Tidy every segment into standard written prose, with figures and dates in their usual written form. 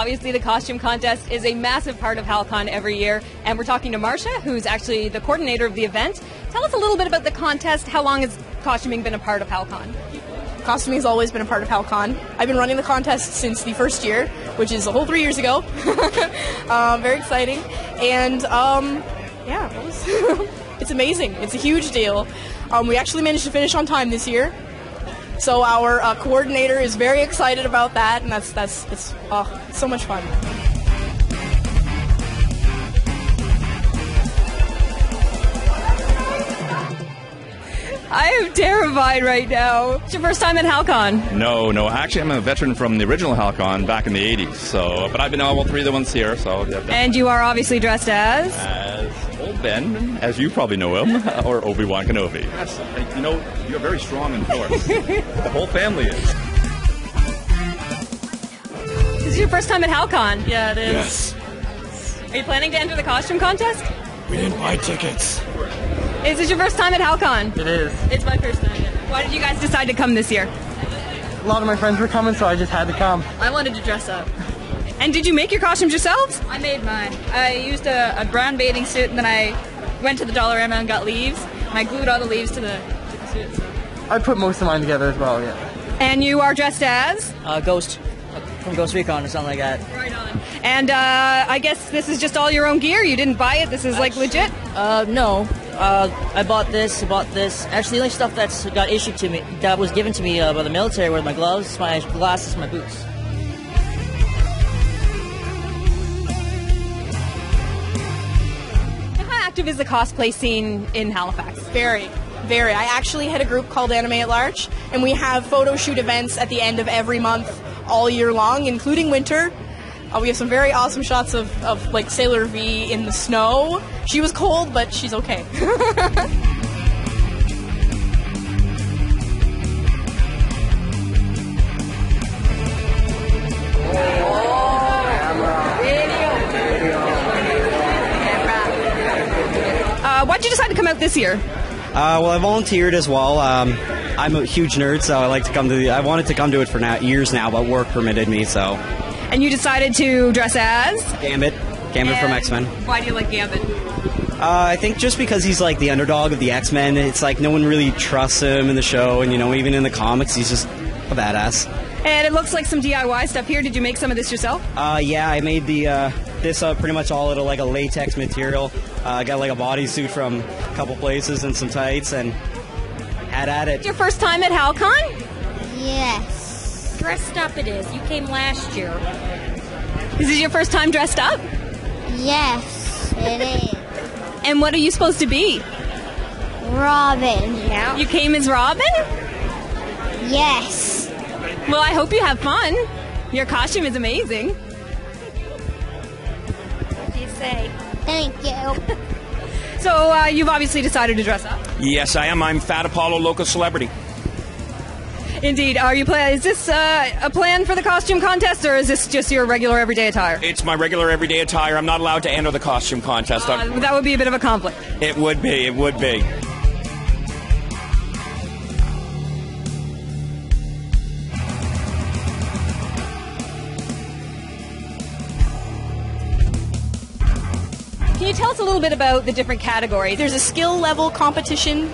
Obviously, the costume contest is a massive part of Hal-Con every year, and we're talking to Marcia, who's actually the coordinator of the event. Tell us a little bit about the contest. How long has costuming been a part of Hal-Con? Costuming has always been a part of Hal-Con. I've been running the contest since the first year, which is a whole 3 years ago. Very exciting. And, it's amazing. It's a huge deal. We actually managed to finish on time this year. So our coordinator is very excited about that, and it's so much fun. I am terrified right now. It's your first time at Hal-Con? No. Actually, I'm a veteran from the original Hal-Con back in the 80s. But I've been on all three of the ones here. So. And you are obviously dressed as? As Old Ben, as you probably know him, or Obi-Wan Kenobi. Yes, you're very strong in force. The whole family is. This is your first time at Hal-Con? Yeah, it is. Yes. Are you planning to enter the costume contest? We didn't buy tickets. Is this your first time at Hal-Con? It is. It's my first time. Why did you guys decide to come this year? A lot of my friends were coming, so I just had to come. I wanted to dress up. And did you make your costumes yourselves? I made mine. I used a brown bathing suit, and then I went to the Dollarama and got leaves, and I glued all the leaves to the suit. So. I put most of mine together as well, yeah. And you are dressed as? Ghost. From Ghost Recon or something like that. Right on. And I guess this is just all your own gear? You didn't buy it? This is like legit? No. I bought this. Actually, the only stuff that's got issued to me, that was given to me by the military, were my gloves, my glasses, my boots. How active is the cosplay scene in Halifax? Very. I actually head a group called Anime at Large, and we have photo shoot events at the end of every month all year long, including winter. We have some very awesome shots of like Sailor V in the snow. She was cold, but she's okay. Why'd you decide to come out this year? Well, I volunteered as well. I'm a huge nerd, so I wanted to come to it for years now, but work permitted me, so. And you decided to dress as? Gambit from X-Men. Why do you like Gambit? I think just because he's like the underdog of the X-Men. It's like no one really trusts him in the show, and even in the comics, he's just a badass. And it looks like some DIY stuff here. Did you make some of this yourself? Yeah, I made this pretty much all out of like a latex material. I got like a bodysuit from a couple places and some tights, and had at it. Your first time at Hal-Con? Yes. Dressed up it is. You came last year. Is this your first time dressed up? Yes, it is. And what are you supposed to be? Robin. Yeah. You came as Robin? Yes. Well, I hope you have fun. Your costume is amazing. What do you say? Thank you. So you've obviously decided to dress up. Yes, I am. I'm Fat Apollo, local celebrity. Indeed. Is this a plan for the costume contest, or is this just your regular everyday attire? It's my regular everyday attire. I'm not allowed to enter the costume contest. That would be a bit of a conflict. It would be. Can you tell us a little bit about the different categories? There's a skill level competition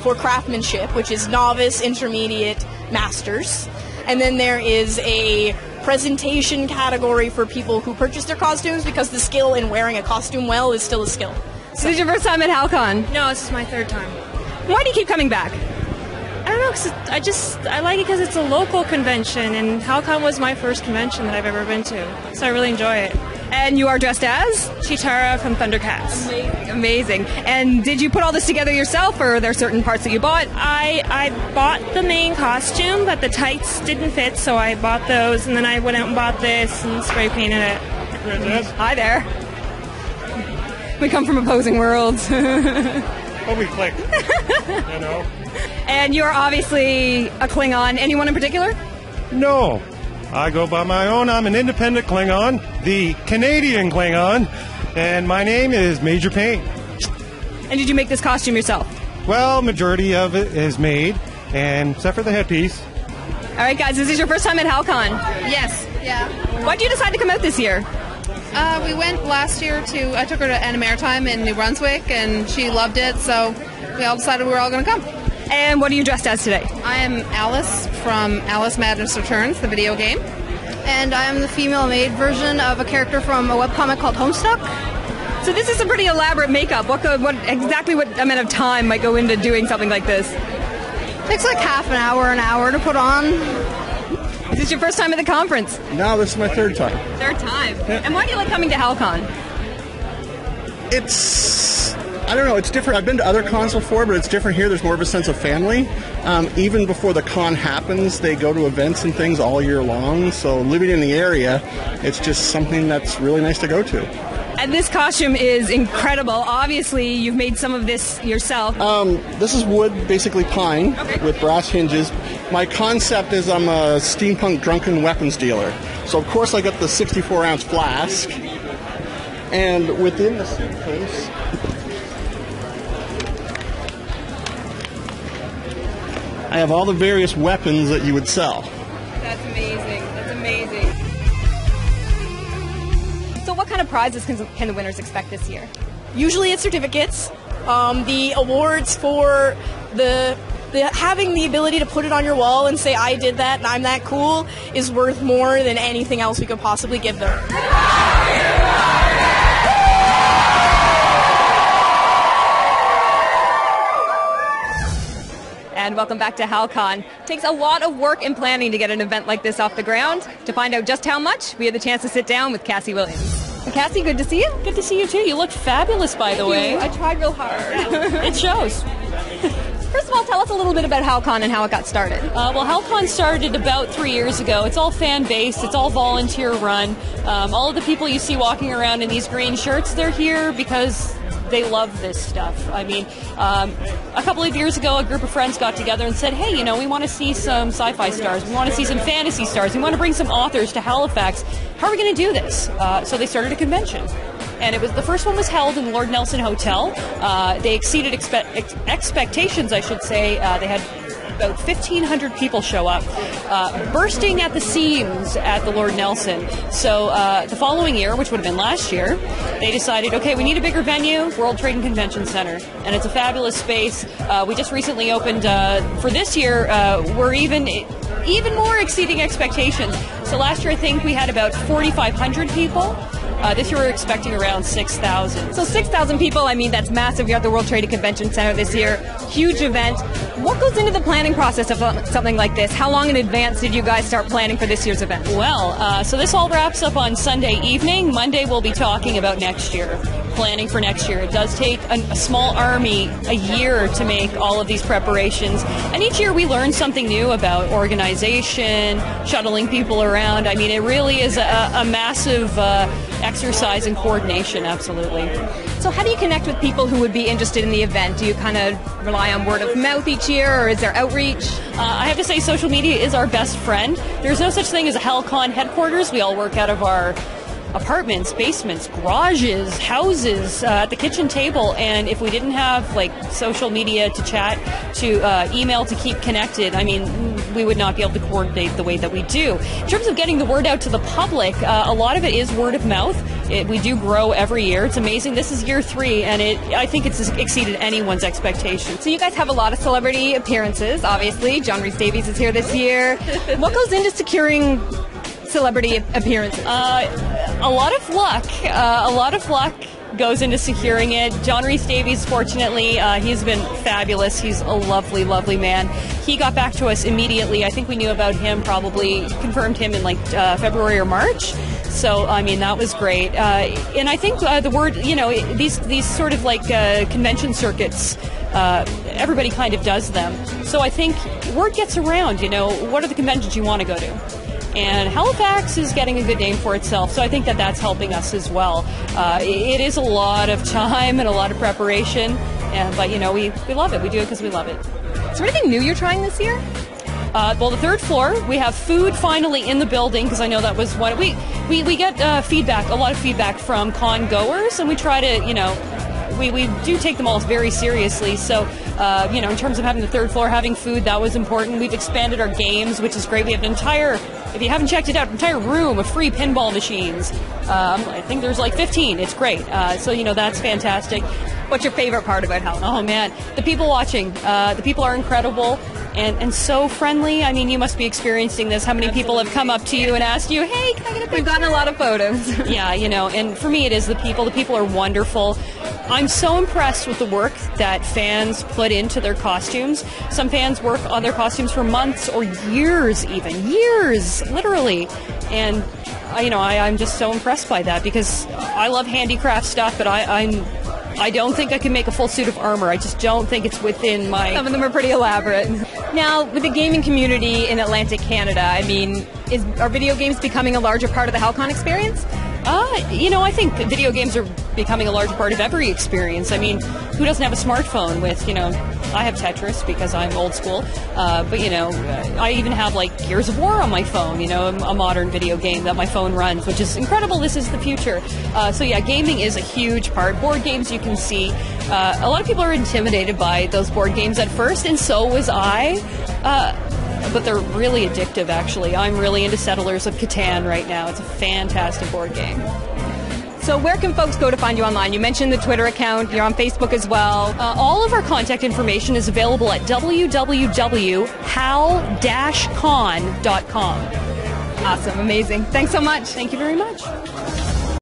for craftsmanship, which is novice, intermediate, masters. And then there is a presentation category for people who purchase their costumes, because the skill in wearing a costume well is still a skill. So this is your first time at Hal-Con? No, this is my third time. Why do you keep coming back? I don't know, cause I like it because it's a local convention, and Hal-Con was my first convention that I've ever been to, so I really enjoy it. And you are dressed as? Chitara from Thundercats. Amazing. And did you put all this together yourself, or are there certain parts that you bought? I bought the main costume, but the tights didn't fit, so I bought those, and then I went out and bought this and spray painted it. Hi there. We come from opposing worlds. Oh, we click. And you're obviously a Klingon. Anyone in particular? No. I go by my own. I'm an independent Klingon, the Canadian Klingon, and my name is Major Payne. And did you make this costume yourself? Well, majority of it is made, and except for the headpiece. right, guys, this is your first time at Hal-Con. Yes. Yeah. Why did you decide to come out this year? We went last year I took her to Anna-Maritime in New Brunswick, and she loved it, so we all decided we were all going to come. And what are you dressed as today? I am Alice from Alice Madness Returns, the video game. And I am the female maid version of a character from a webcomic called Homestuck. So this is a pretty elaborate makeup. What amount of time might go into doing something like this? It takes like half an hour to put on. Is this your first time at the conference? No, this is my third time. Third time. Yeah. And why do you like coming to Hal-Con? I don't know, it's different. I've been to other cons before, but it's different here. There's more of a sense of family. Even before the con happens, they go to events and things all year long. So living in the area, it's just something that's really nice to go to. And this costume is incredible. Obviously, you've made some of this yourself. This is wood, basically pine, with brass hinges. My concept is I'm a steampunk drunken weapons dealer. So, of course, I got the 64-ounce flask. And within the suitcase, I have all the various weapons that you would sell. That's amazing. That's amazing. So what kind of prizes can the winners expect this year? Usually it's certificates. The awards for the having the ability to put it on your wall and say, I did that and I'm that cool, is worth more than anything else we could possibly give them. And welcome back to Hal-Con. It takes a lot of work and planning to get an event like this off the ground. To find out just how much, we had the chance to sit down with Cassie Williams. Cassie, good to see you. Good to see you too. You look fabulous, by the way. I tried real hard. It shows. First of all, tell us a little bit about Hal-Con and how it got started. Well, Hal-Con started about 3 years ago. It's all fan-based. It's all volunteer-run. All of the people you see walking around in these green shirts, they're here because they love this stuff. I mean, a couple of years ago, a group of friends got together and said, hey, we want to see some sci-fi stars. We want to see some fantasy stars. We want to bring some authors to Halifax. How are we going to do this? So they started a convention. And the first one was held in the Lord Nelson Hotel. They exceeded expectations, I should say. They had about 1,500 people show up, bursting at the seams at the Lord Nelson. So the following year, which would have been last year, they decided, okay, we need a bigger venue, World Trade and Convention Center. And it's a fabulous space. We just recently opened, for this year, we're even more exceeding expectations. So last year, I think we had about 4,500 people. This year we're expecting around 6,000. So 6,000 people, that's massive. You're at the World Trade and Convention Center this year. Huge event. What goes into the planning process of something like this? How long in advance did you guys start planning for this year's event? Well, so this all wraps up on Sunday evening. Monday we'll be talking about next year, planning for next year. It does take a small army a year to make all of these preparations. And each year we learn something new about organization, shuttling people around. It really is a massive exercise in coordination, absolutely. So how do you connect with people who would be interested in the event? Do you kind of rely on word of mouth each year, or is there outreach? I have to say social media is our best friend. There's no such thing as a Hal-Con headquarters. We all work out of our apartments, basements, garages, houses, at the kitchen table, and if we didn't have social media to chat, to email to keep connected, we would not be able to coordinate the way that we do. In terms of getting the word out to the public, a lot of it is word of mouth. We do grow every year. It's amazing. This is year 3, and I think it's exceeded anyone's expectations. So you guys have a lot of celebrity appearances, obviously. John Rhys Davies is here this year. What goes into securing celebrity appearances? A lot of luck. A lot of luck goes into securing it. John Rhys Davies, fortunately, he's been fabulous. He's a lovely, lovely man. He got back to us immediately. I think we knew about him, probably confirmed him in February or March. So, that was great. And I think the word, these sort of convention circuits, everybody kind of does them. So I think word gets around, what are the conventions you want to go to? And Halifax is getting a good name for itself, so I think that's helping us as well. It is a lot of time and a lot of preparation, but we love it. We do it because we love it. Is there anything new you're trying this year? Well, the third floor, we have food finally in the building, because I know that was one. We get feedback, a lot of feedback from con goers, and we try to, we do take them all very seriously. So, in terms of having the third floor, having food, that was important. We've expanded our games, which is great. We have an entire, if you haven't checked it out, an entire room of free pinball machines. I think there's like 15. It's great. So, that's fantastic. What's your favorite part about Hal-Con? Oh, man. The people watching. The people are incredible and so friendly. I mean, you must be experiencing this. How many people have come up to you and asked you, hey, can I get a picture? We've gotten a lot of photos. Yeah, and for me it is the people. The people are wonderful. I'm so impressed with the work that fans put into their costumes. Some fans work on their costumes for months or years even. Years, literally. And, I'm just so impressed by that because I love handicraft stuff, but I don't think I can make a full suit of armor. I just don't think it's within my... Some of them are pretty elaborate. Now, with the gaming community in Atlantic Canada, I mean, are video games becoming a larger part of the Hal-Con experience? I think video games are becoming a large part of every experience. I mean, who doesn't have a smartphone with, I have Tetris because I'm old school, but, I even have, like, Gears of War on my phone, a modern video game that my phone runs, which is incredible. This is the future. So, yeah, gaming is a huge part. Board games, you can see. A lot of people are intimidated by those board games at first, and so was I. But they're really addictive, actually. I'm really into Settlers of Catan right now. It's a fantastic board game. So where can folks go to find you online? You mentioned the Twitter account. You're on Facebook as well. All of our contact information is available at www.hal-con.com. Awesome. Amazing. Thanks so much. Thank you very much.